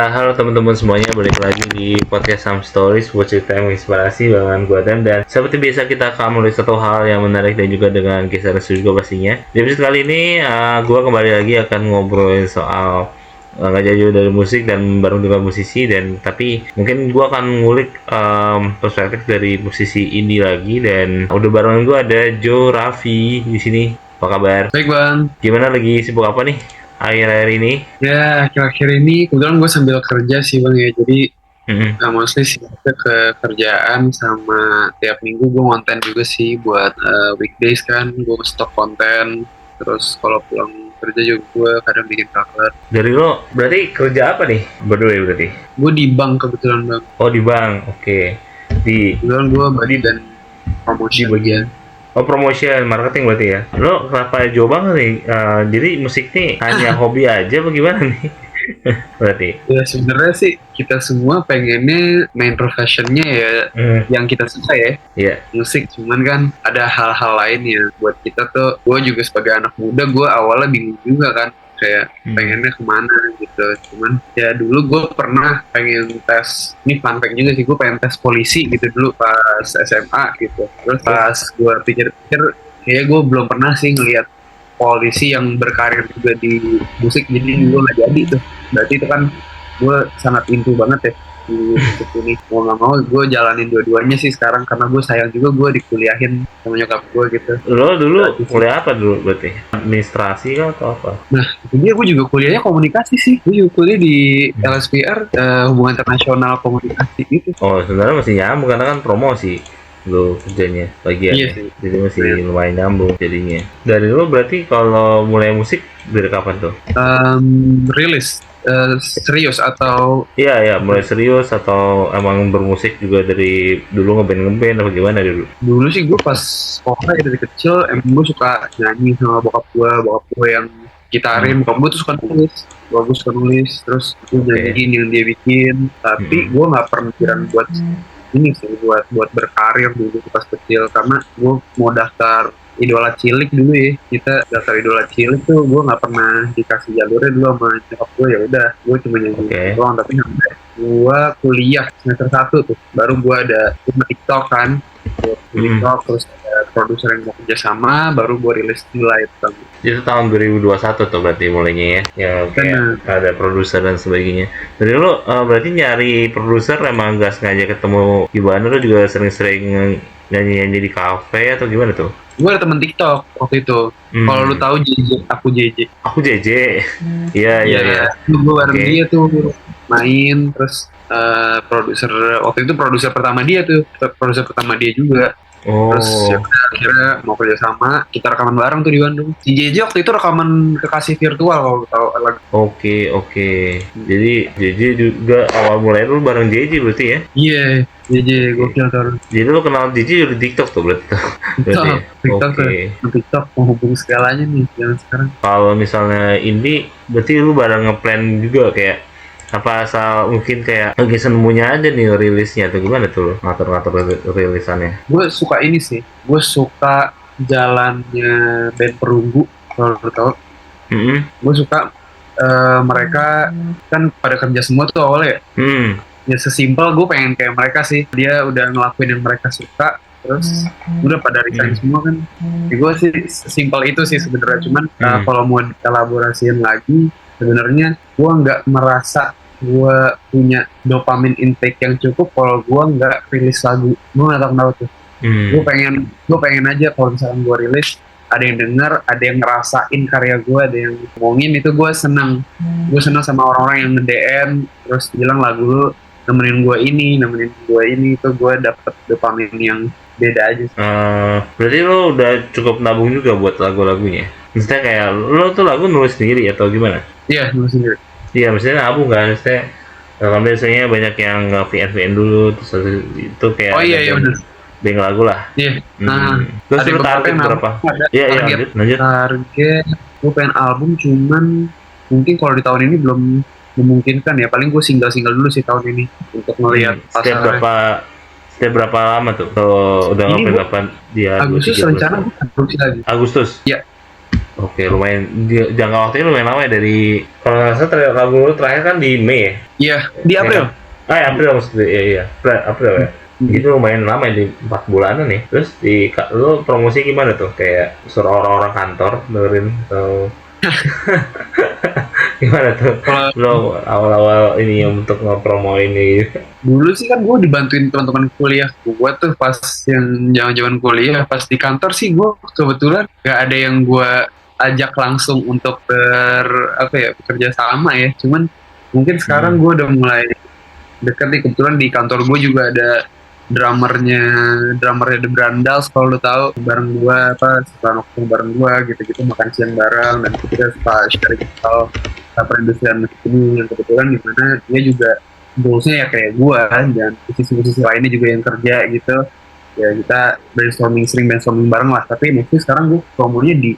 Halo teman-teman semuanya, balik lagi di podcast Some Stories buat cerita yang menginspirasi dengan gue dan seperti biasa kita akan menulis satu hal yang menarik dan juga dengan kisah resu juga pastinya. Di episode kali ini gue kembali lagi akan ngobrolin soal nggak jauh dari musik dan bareng dengan musisi, dan tapi mungkin gue akan ngulik perspektif dari musisi indie lagi, dan udah bareng gue ada Joe Raffi di sini. Apa kabar? Baik bang. Gimana, lagi sibuk apa nih akhir-akhir ini? Ya akhir-akhir ini kebetulan gue sambil kerja sih bang ya. Jadi mostly sih ke kerjaan, sama tiap minggu gue konten juga sih buat weekdays kan. Gue stok konten. Terus kalau pulang kerja juga gue kadang bikin cover. Dari lo berarti kerja apa nih berdua berarti? Gue di bank kebetulan bang. Oh, di bank, oke. Kebetulan gue body dan promosi bagian. Oh, promotion, marketing berarti ya. Lo kenapa jauh banget nih? Jadi musik nih hanya hobi aja apa gimana nih? Berarti? Ya sebenarnya sih kita semua pengennya main professionnya ya yang kita suka ya. Iya. Musik, cuman kan ada hal-hal lain ya buat kita tuh. Gue juga sebagai anak muda, gue awalnya bingung juga kan, kayak pengennya kemana gitu. Cuman ya dulu gue pernah pengen tes, ini fun fact juga sih, gue pengen tes polisi gitu dulu pas SMA gitu. Terus pas gue pikir-pikir, kayaknya gue belum pernah sih ngeliat polisi yang berkarir juga di musik, jadi gue gak jadi tuh. Berarti itu kan gue sangat into banget ya di musik ini. Mau gak mau gue jalanin dua-duanya sih sekarang, karena gue sayang juga gue dikuliahin sama nyokap gue gitu. Lo dulu kuliah apa dulu berarti? Administrasi kah atau apa? Nah, dia gue juga kuliahnya komunikasi sih. Gue juga kuliah di LSPR, hubungan internasional komunikasi gitu. Oh, sebenarnya masih nyambung karena kan promosi lo kerjanya bagian. Iya sih. Jadi masih lumayan nyambung jadinya. Dari lo berarti kalau mulai musik dari kapan tuh? Rilis serius atau Iya, mulai serius atau emang bermusik juga dari dulu ngeband atau gimana dulu? dulu sih gue pas sekolah ya, dari kecil emang gue suka nyanyi sama bokap gue yang gitarin. Bokap gue tuh suka nulis, terus gue nyanyiin yang dia bikin. Tapi gue nggak pernah pikiran buat ini sih, buat berkarir dulu pas kecil, karena gue mau daftar idola cilik dulu ya. Kita daftar idola cilik tuh gue nggak pernah dikasih jalurnya dulu sama nyokap gue. Ya udah, gue cuma nyanyi doang. Tapi sampai gue kuliah semester 1 tuh baru gue ada TikTok kan, TikTok, terus ada produser yang mau kerja sama, baru gue rilis mulai itu. Itu tahun 2021 tuh berarti mulainya ya, ya kayak ada produser dan sebagainya. Dari lo berarti nyari produser emang gak sengaja ketemu gimana? Lo juga sering-sering nyanyi di kafe atau gimana tuh? Gue ada temen TikTok waktu itu. Kalau lu tahu JJ, Aku JJ. Iya. Gue bareng dia tuh main, terus produser waktu itu produser pertama dia juga. Terus ya akhirnya mau kerja sama, kita rekaman bareng tuh di Bandung. Si JJ waktu itu rekaman kekasih virtual kalau tahu lagu. Oke. Jadi JJ juga awal mulai lu bareng JJ berarti ya? Iya, JJ gokil tuh. Jadi lu kenal JJ dari TikTok tuh berarti? TikTok menghubungi segalanya nih zaman sekarang. Kalau misalnya indie, berarti lu bareng ngeplan juga kayak apa, asal mungkin kayak lagi semuanya aja nih rilisnya atau gimana tuh ngatur-ngatur rilisannya? Gue suka ini sih, gue suka jalannya band Perunggu, kalau lo tau. Gue suka mereka kan pada kerja semua tuh awalnya ya sesimpel gue pengen kayak mereka sih. Dia udah ngelakuin yang mereka suka, terus udah pada resign semua kan. Gue sih sesimpel itu sih sebenarnya. Cuman kalau mau dikolaborasiin lagi, sebenarnya gue nggak merasa gue punya dopamin intake yang cukup kalau gue nggak rilis lagu. Gue nggak tahu kenapa tuh. Gue pengen aja kalau misalkan gue rilis, ada yang denger, ada yang ngerasain karya gue, ada yang ngomongin, itu gue seneng. Gue seneng sama orang-orang yang nge-DM terus bilang lagu lu nemenin gue ini, itu gue dapet dopamin yang beda aja. Berarti lo udah cukup nabung juga buat lagu-lagunya? Maksudnya kayak lo tuh lagu nulis sendiri atau gimana? Iya, nulis sendiri. Iya, maksudnya nabung kan? Maksudnya kan biasanya banyak yang VN dulu, terus itu kayak iya bener. band lagu lah. Iya. Nah, terus ada lu beberapa target yang berapa? ada Iya, lanjut. target gue pengen album, cuman mungkin kalau di tahun ini belum memungkinkan ya. Paling gue single dulu sih tahun ini untuk melihat pasarnya. Setiap berapa lama tuh kalau udah Ini ngapain kapan dia Agustus rencana gue produksi lagi. Agustus? Iya. Oke, lumayan jangka waktunya lumayan lama ya, dari kalau nggak salah lagu lu terakhir kan di Mei ya? Iya, di April. April maksudnya, iya. April ya. Itu lumayan lama ya, di 4 bulanan nih. Terus lu promosi gimana tuh? Kayak suruh orang-orang kantor dengerin atau gimana tuh? Lo awal-awal ini untuk ngepromo ini. Dulu sih kan gue dibantuin teman-teman kuliah gue tuh pas yang zaman-zaman kuliah. Pas di kantor sih gue kebetulan gak ada yang gue ajak langsung untuk bekerja sama ya. Cuman mungkin sekarang gue udah mulai dekat nih. Kebetulan di kantor gue juga ada drummernya The Brandals, kalau lo tahu, bareng gue suka nongkrong bareng gue gitu-gitu, makan siang bareng, dan kita suka sharing soal perindustrian musik ini, yang kebetulan dimana dia juga goalsnya ya kayak gue dan musisi-musisi lainnya juga yang kerja gitu ya. Kita sering brainstorming bareng lah. Tapi mungkin sekarang gue promonya di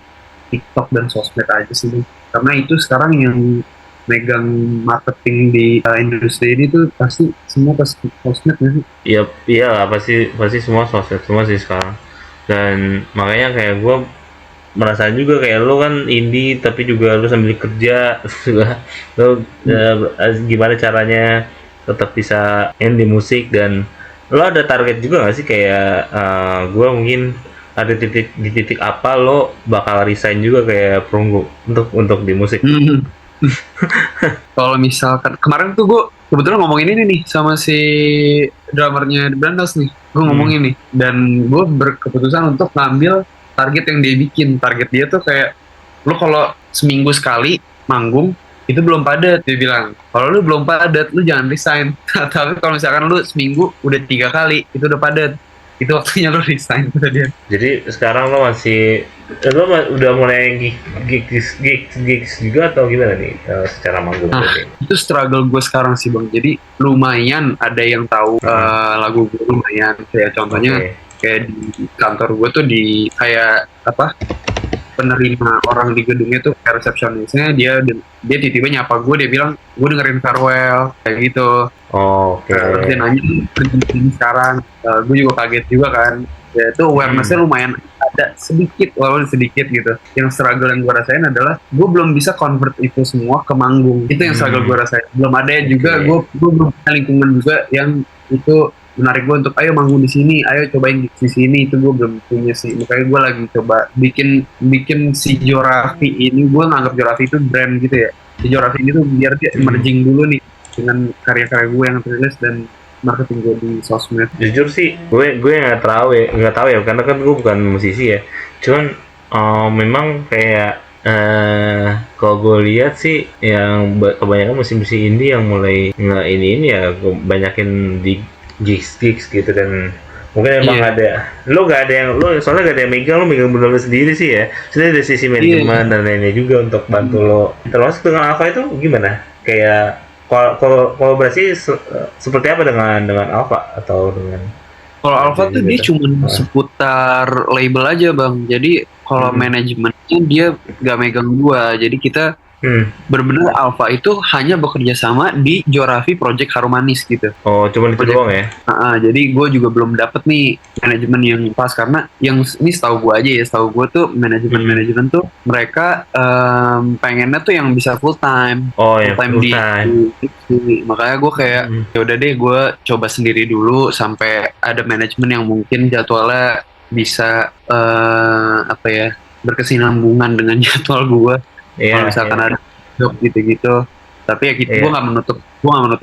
TikTok dan sosmed aja sih, karena itu sekarang yang megang marketing di industri ini tuh pasti semua pasti sosmed ya sih. Iya pasti semua sosmed semua sih sekarang. Dan makanya kayak gue merasa juga kayak lo kan indie tapi juga lo sambil kerja lo gimana caranya tetap bisa di musik. Dan lo ada target juga gak sih kayak gue mungkin ada di titik apa lo bakal resign juga kayak Perunggu untuk di musik? Kalau misalkan kemarin tuh gue kebetulan ngomongin ini nih sama si drummernya The Brandals nih, gue ngomongin nih, dan gue berkeputusan untuk ngambil target yang dia bikin. Target dia tuh kayak, lu kalau seminggu sekali manggung itu belum padat, dia bilang. Kalau lu belum padat, lu jangan resign. Tapi kalau misalkan lu seminggu udah 3 kali, itu udah padat, itu waktunya lu resign, kata dia. Jadi sekarang lo udah mulai gigs juga atau gimana nih secara manggung? Itu struggle gue sekarang sih bang. Jadi lumayan ada yang tahu lagu gue, lumayan. Kayak contohnya kayak di kantor gue tuh di kayak penerima orang di gedungnya tuh kayak resepsionisnya, dia tiba-tiba nyapa gue, dia bilang gue dengerin Farewell kayak gitu. Terus dia nanya ini sekarang, gue juga kaget juga kan. Ya itu awareness-nya lumayan ada sedikit, walaupun sedikit gitu. Yang struggle yang gue rasain adalah gue belum bisa convert itu semua ke manggung. Itu yang struggle gue rasain. Belum ada juga, gue belum punya lingkungan juga yang itu menarik gue untuk ayo manggung di sini, ayo cobain di sini. Itu gue belum punya sih. Makanya gue lagi coba bikin si Jorafi ini. Gue nganggap Jorafi itu brand gitu ya. Si Jorafi ini tuh biar dia emerging dulu nih dengan karya-karya gue yang terlihat dan marketing gue di sosmed. Jujur sih gue nggak tahu ya karena kan gue bukan musisi ya. Cuman memang kayak kalau gue lihat sih yang kebanyakan musisi indie yang mulai ini ya banyakin di gigs gitu. Dan mungkin emang soalnya gak ada yang megang, lo megang bener-bener sendiri sih ya. Sudah ada sisi manajemen dan lainnya juga untuk bantu lo. Termasuk dengan Alpha itu gimana? Kayak kolaborasi seperti apa dengan Alpha atau dengan? Kalau Alpha tuh dia cuma seputar label aja bang. Jadi kalau manajemennya dia gak megang gua. Jadi kita benar-benar Alpha itu hanya bekerja sama di Jorafi Project Harumanis gitu. Cuma itu doang ya? Jadi gue juga belum dapet nih manajemen yang pas, karena yang ini setahu gue aja ya, setahu gue tuh manajemen tuh mereka pengennya tuh yang bisa full time. Full time di makanya gue kayak ya udah deh, gue coba sendiri dulu sampai ada manajemen yang mungkin jadwalnya bisa berkesinambungan dengan jadwal gue. Kalau misalkan ada job gitu-gitu, tapi ya gitu, gue nggak menutup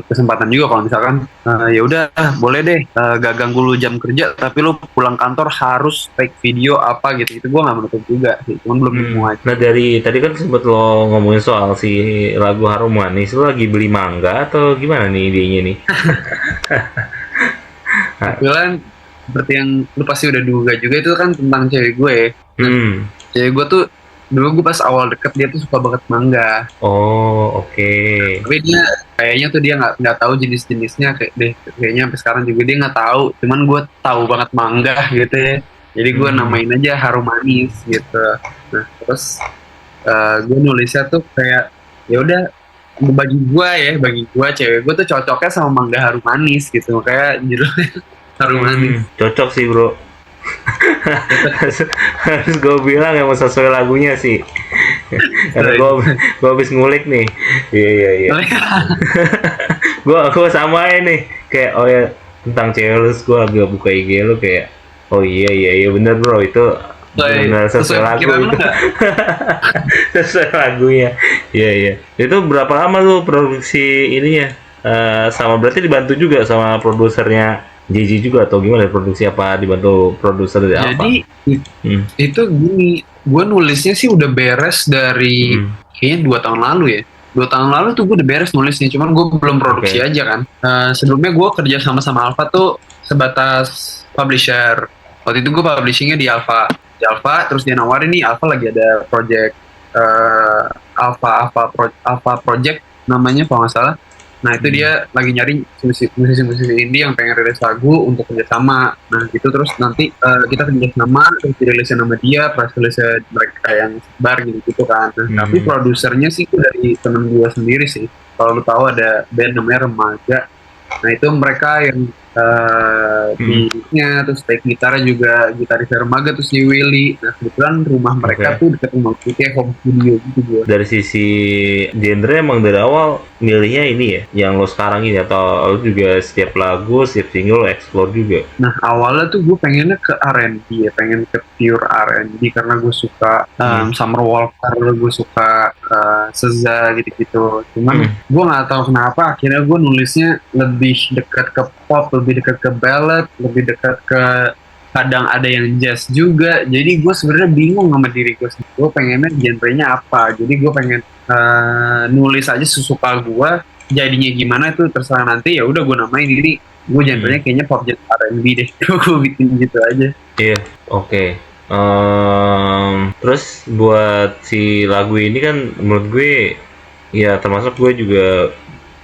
kesempatan juga kalau misalkan ya udah boleh deh gak ganggu lu jam kerja, tapi lu pulang kantor harus take video apa gitu, gue nggak menutup juga sih, cuman belum nemu aja. Nah dari tadi kan sempet lo ngomongin soal si lagu Harumanis, lo lagi beli mangga atau gimana nih idenya nih? Kebetulan seperti yang lu pasti udah duga juga, itu kan tentang cewek gue. Cewek gue tuh dulu gue pas awal deket dia tuh suka banget mangga. Oh, oke. Tapi dia kayaknya tuh dia nggak tahu jenis-jenisnya kayaknya sampai sekarang juga dia nggak tahu. Cuman gue tahu banget mangga gitu ya. Jadi gue namain aja harum manis gitu. Nah terus gue nulisnya tuh kayak ya udah bagi gue cewek gue tuh cocoknya sama mangga harum manis gitu, kayak judulnya harum manis. Cocok sih bro. harus gue bilang emang sesuai lagunya sih. Karena gue habis ngulik nih. Iya. gue samain nih kayak oh ya tentang cewek lu, gue agak buka IG lu kayak oh iya bener bro, itu benar sesuai lagu itu. Sesuai lagunya. Iya. Itu berapa lama lu produksi ininya? Sama berarti dibantu juga sama produsernya JJ juga atau gimana, produksi apa dibantu produser dari apa? Jadi itu gini, gue nulisnya sih udah beres dari kayaknya 2 tahun lalu ya. 2 tahun lalu tuh gue udah beres nulisnya, cuman gue belum produksi aja kan. Sebelumnya gue kerja sama Alfa tuh sebatas publisher. Waktu itu gue publishingnya di Alfa, terus dia nawarin nih Alfa lagi ada project Alfa Project namanya kalau nggak salah. Nah itu dia lagi nyari musisi-musisi indie yang pengen rilis lagu untuk kerjasama. Nah gitu terus nanti kita kerjasama, terus dirilisnya nama dia, press rilisnya mereka yang sebar gitu kan. Nah, tapi produsernya sih dari temen gue sendiri sih. Kalau lu tahu ada band namanya Remaja. Nah itu mereka yang beatnya, terus take gitarnya juga gitaris Remaga, terus si Willy. Nah kebetulan rumah mereka tuh deket rumah gue, kayak home studio gitu gue. Dari sisi genre emang dari awal milihnya ini ya, yang lo sekarang ini, atau lo juga setiap lagu, setiap single lo explore juga? Nah awalnya tuh gue pengennya ke R&B ya, pengen ke pure R&B karena gue suka Summer Walker, gue suka SZA gitu-gitu. Cuman gue nggak tahu kenapa akhirnya gue nulisnya lebih dekat ke pop, lebih dekat ke ballad, lebih dekat ke kadang ada yang jazz juga. Jadi gue sebenarnya bingung sama diri gue. Gue pengennya genrenya apa. Jadi gue pengen nulis aja sesuka gue. Jadinya gimana itu terserah nanti. Ya udah gue namain ini. Gue genrenya kayaknya pop jazz R&B deh. Gue bikin gitu aja. Iya, oke. Terus buat si lagu ini kan menurut gue ya termasuk gue juga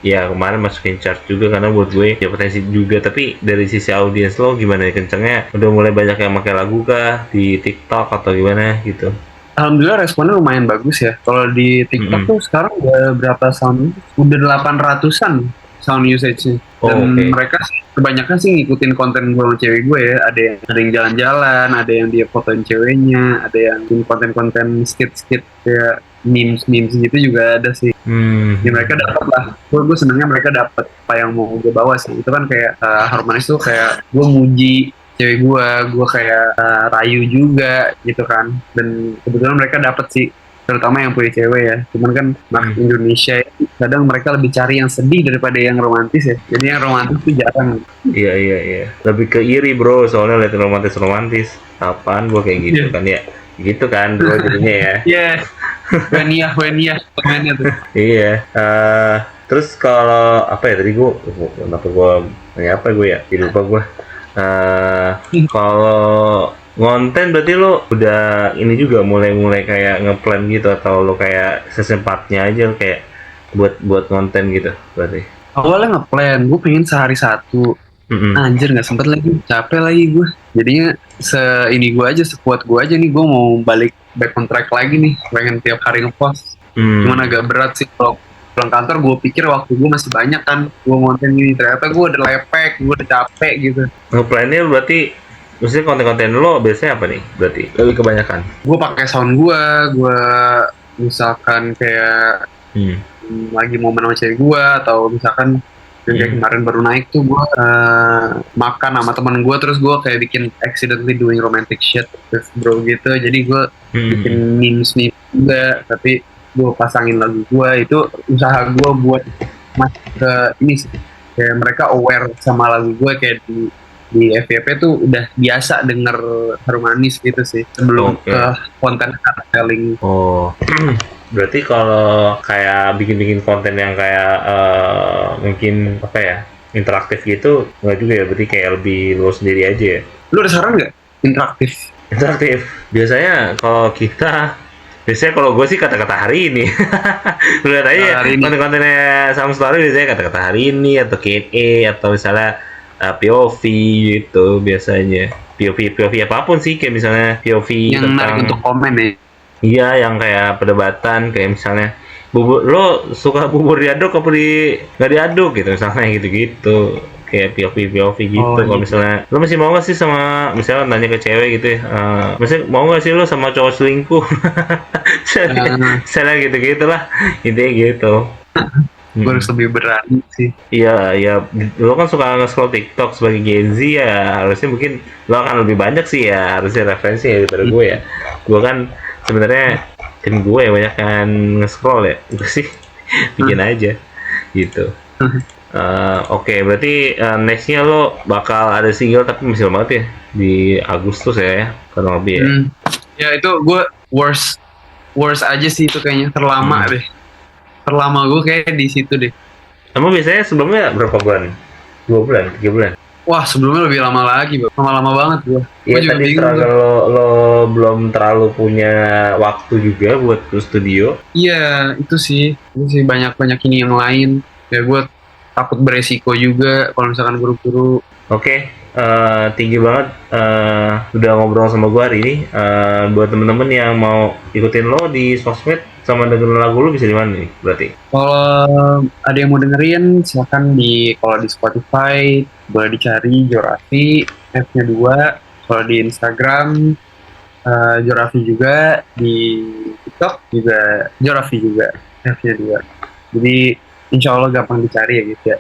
ya kemarin masukin chart juga karena buat gue ya potensi juga. Tapi dari sisi audiens lo gimana ya, kencengnya udah mulai banyak yang pakai lagu kah di TikTok atau gimana gitu? Alhamdulillah responnya lumayan bagus ya. Kalau di TikTok tuh sekarang udah berapa sound? Udah 800-an sound usage-nya. Dan mereka kebanyakan sih ngikutin konten gue sama cewek gue ya. Ada yang jalan-jalan, ada yang dia fotoin ceweknya, ada yang konten-konten skit-skit kayak memes gitu juga ada sih. Ya mereka dapat lah. Gue senengnya mereka dapat apa yang mau gue bawa sih. Itu kan kayak harmonis tuh kayak gue muji cewek gue kayak rayu juga gitu kan. Dan kebetulan mereka dapat sih, terutama yang punya cewek ya. Cuman kan Indonesia kadang mereka lebih cari yang sedih daripada yang romantis ya. Jadi yang romantis tuh jarang. Iya. Lebih ke iri bro, soalnya liat romantis. Apaan gue kayak gitu kan ya. Gitu kan bro jadinya ya. Iya. Wenia tuh. Iya. Terus kalau apa ya tadi gue jadi lupa gue. Kalau ngonten berarti lo udah ini juga mulai kayak ngeplan gitu, atau lo kayak sesempatnya aja kayak buat ngonten gitu berarti? Awalnya ngeplan, gue pengen sehari 1. Anjir nggak sempet lagi, capek lagi gue. Jadinya sekuat gue aja nih, gue mau back on track lagi nih, pengen tiap hari ngepost. Cuman agak berat sih kalau pulang kantor. Gue pikir waktu gue masih banyak kan, gue ngonten ini, ternyata gue udah lepek, gue udah capek gitu. Ngeplannya berarti maksudnya konten-konten lo biasanya apa nih berarti? Lebih kebanyakan? Gue pakai sound gue misalkan kayak lagi momen sama cewek gue, atau misalkan kayak kemarin baru naik tuh gue makan sama teman gue, terus gue kayak bikin accidentally doing romantic shit with bro gitu. Jadi gue bikin memes juga, tapi gue pasangin lagu gue. Itu usaha gue buat masuk ke ini sih, kayak mereka aware sama lagu gue. Kayak di FYP tuh udah biasa denger harmonis gitu sih sebelum ke konten storytelling. Berarti kalau kayak bikin konten yang kayak mungkin apa ya, interaktif gitu nggak juga ya, berarti kayak lebih lo sendiri aja ya? Lu ada saran nggak interaktif? Biasanya kalau kita Biasanya kalau gue sih kata-kata hari ini. Lihat aja konten-kontennya Sam Story biasanya kata-kata hari ini atau Q&A atau misalnya POV gitu biasanya. POV apapun sih, kayak misalnya POV yang tentang menarik untuk komen ya. Iya, yang kayak perdebatan kayak misalnya lo suka bubur diaduk apa nggak diaduk gitu misalnya, gitu kayak POV gitu. Kalau misalnya lo masih mau nggak sih sama, misalnya nanya ke cewek gitu ya, misalnya mau nggak sih lo sama cowok selingkuh, misalnya gitu gitulah intinya gitu. Gue harus lebih berani sih. Iya, lo kan suka nge-scroll TikTok sebagai Gen Z ya, harusnya mungkin lo akan lebih banyak sih ya, harusnya referensi ya daripada gue ya. Gue kan sebenarnya tim gue ya banyak kan nge-scroll ya, itu sih bikin aja gitu. Oke, berarti nextnya lo bakal ada single tapi masih lama banget ya, di Agustus ya kurang lebih ya. Ya itu gue worst aja sih itu kayaknya, terlama deh. Terlama gue kayak di situ deh. Kamu biasanya sebelumnya berapa bulan? 2 bulan, 3 bulan? Wah, sebelumnya lebih lama lagi, Bang. Lama banget gue. Iya, tadi lo belum terlalu punya waktu juga buat ke studio. Iya, itu sih banyak ini yang lain. Ya gue takut beresiko juga kalau misalkan buru-buru. Oke, tinggi banget udah ngobrol sama gue hari ini. Buat temen-temen yang mau ikutin lo di sosmed sama dengerin lagu lo bisa di mana nih berarti? Kalau ada yang mau dengerin, silakan kalau di Spotify boleh dicari Jorafi, F-nya 2. Kalau di Instagram Jorafi juga, di TikTok juga Jorafi juga, F-nya 2. Jadi insya Allah gampang dicari ya gitu ya.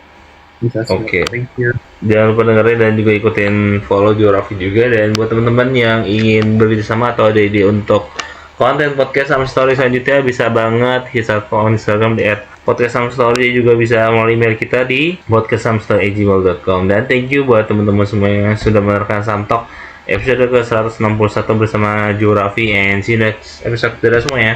Oke. Thank you. Jangan lupa dengerin dan juga ikutin follow Jorafi juga. Dan buat teman-teman yang ingin bekerjasama atau ada ide untuk konten podcast Sam Story selanjutnya, bisa banget hit akun Instagram di @podcastsamstory, juga bisa melalui email kita di podcastsamstory@gmail.com. Dan thank you buat teman-teman semua yang sudah menerkan Sam Talk episode ke 161 bersama Jorafi, and see you next episode. Dadah semua ya.